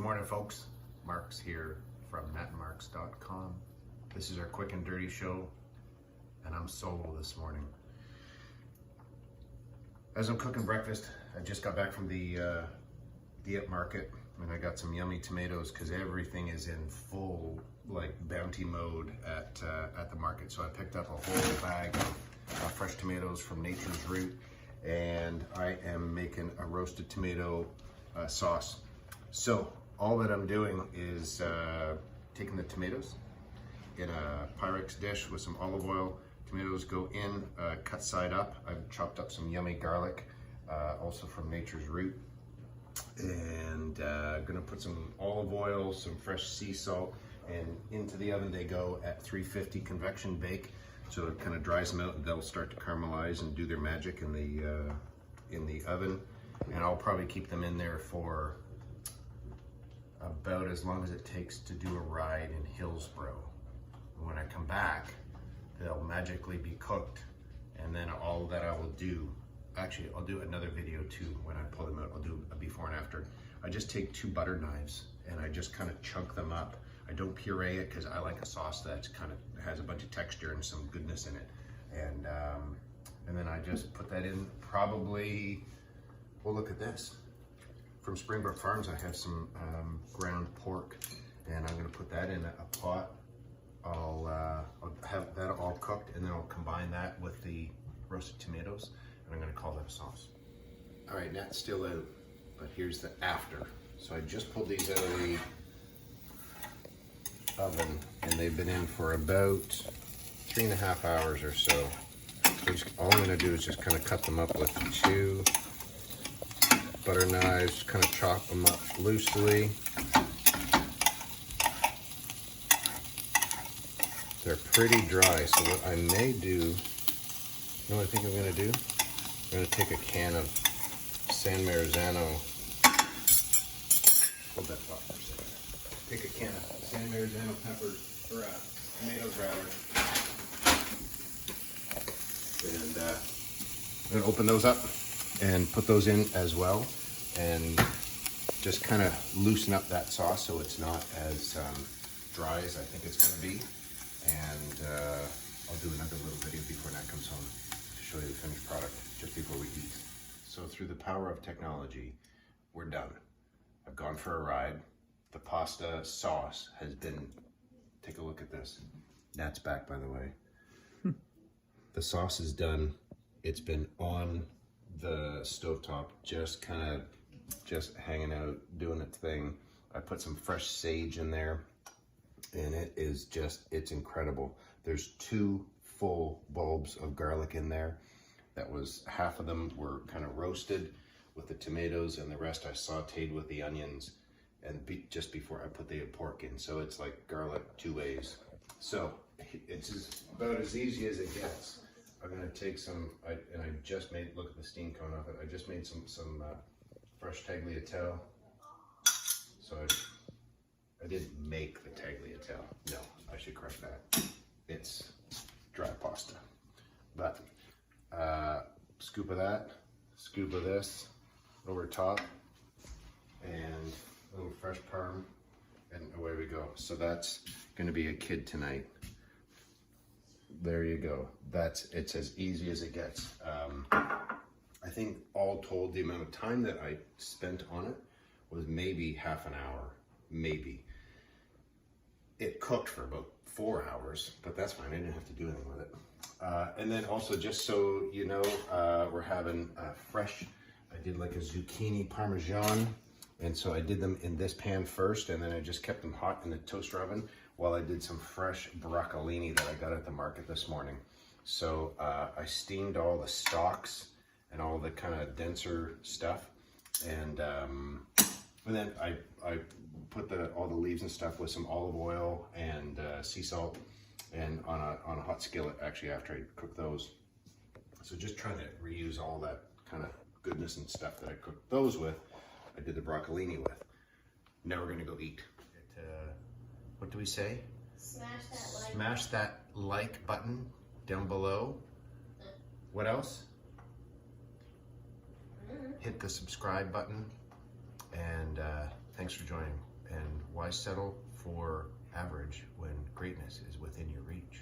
morning, folks. Mark's here from nat&marks.com. This is our quick and dirty show, and I'm solo this morning. As I'm cooking breakfast, I just got back from the market, and I got some yummy tomatoes because everything is in full bounty mode at the market. So I picked up a whole bag of fresh tomatoes from Nature's Root, and I am making a roasted tomato sauce. So all that I'm doing is taking the tomatoes in a Pyrex dish with some olive oil. Tomatoes go in, cut side up. I've chopped up some yummy garlic, also from Nature's Root. And gonna put some olive oil, some fresh sea salt, and into the oven they go at 350 convection bake. So it kind of dries them out and they'll start to caramelize and do their magic in the oven. And I'll probably keep them in there for about as long as it takes to do a ride in Hillsborough. And when I come back, they'll magically be cooked, and then all that I will do, actually I'll do another video too when I pull them out. I'll do a before and after. I just take 2 butter knives and I just kind of chunk them up. I don't puree it because I like a sauce that kind of has a bunch of texture and some goodness in it. And then I just put that in probably, well, look at this. From Springbrook Farms, I have some ground pork, and I'm gonna put that in a pot. I'll have that all cooked, and then I'll combine that with the roasted tomatoes, and I'm gonna call that a sauce. All right, that's still out, but here's the after. So I just pulled these out of the oven, and they've been in for about 3.5 hours or so. All I'm gonna do is just kind of cut them up with 2 butter knives, kind of chop them up loosely. They're pretty dry, so what I may do, you know what I think I'm gonna do? I'm gonna take a can of San Marzano, hold that thought for a second. Take a can of San Marzano peppers, or tomatoes rather. And I'm gonna open those up and put those in as well, and just kind of loosen up that sauce so it's not as dry as I think it's going to be. And I'll do another little video before Nat comes home to show you the finished product just before we eat. So through the power of technology, we're done. I've gone for a ride. The pasta sauce has been, take a look at this. Nat's back, by the way. The sauce is done. It's been on the stovetop, just hanging out, doing its thing. I put some fresh sage in there, and it is it's incredible. There's 2 full bulbs of garlic in there. That was, half of them were kind of roasted with the tomatoes, and the rest I sauteed with the onions, and just before I put the pork in. So it's like garlic 2 ways. So it's about as easy as it gets. I'm gonna take some, and I just made, look at the steam coming off it. I just made some fresh tagliatelle. So I didn't make the tagliatelle. No, I should correct that. It's dry pasta. But scoop of that, scoop of this over top, and a little fresh parm, and away we go. So that's gonna be a kid tonight. There you go. It's as easy as it gets. I think all told, the amount of time that I spent on it was maybe half an hour, maybe. It cooked for about 4 hours, but that's fine. I didn't have to do anything with it. And then also, just so you know, we're having fresh, I did like a zucchini parmesan. And so I did them in this pan first, and then I just kept them hot in the toaster oven while I did some fresh broccolini that I got at the market this morning. So I steamed all the stalks and all the kind of denser stuff, and then I put all the leaves and stuff with some olive oil and sea salt, and on a hot skillet actually after I cooked those. So just trying to reuse all that kind of goodness and stuff that I cooked those with. I did the broccolini with. Now we're gonna go eat. What do we say? Smash that like button down below. What else? Hit the subscribe button, and thanks for joining. Why settle for average when greatness is within your reach?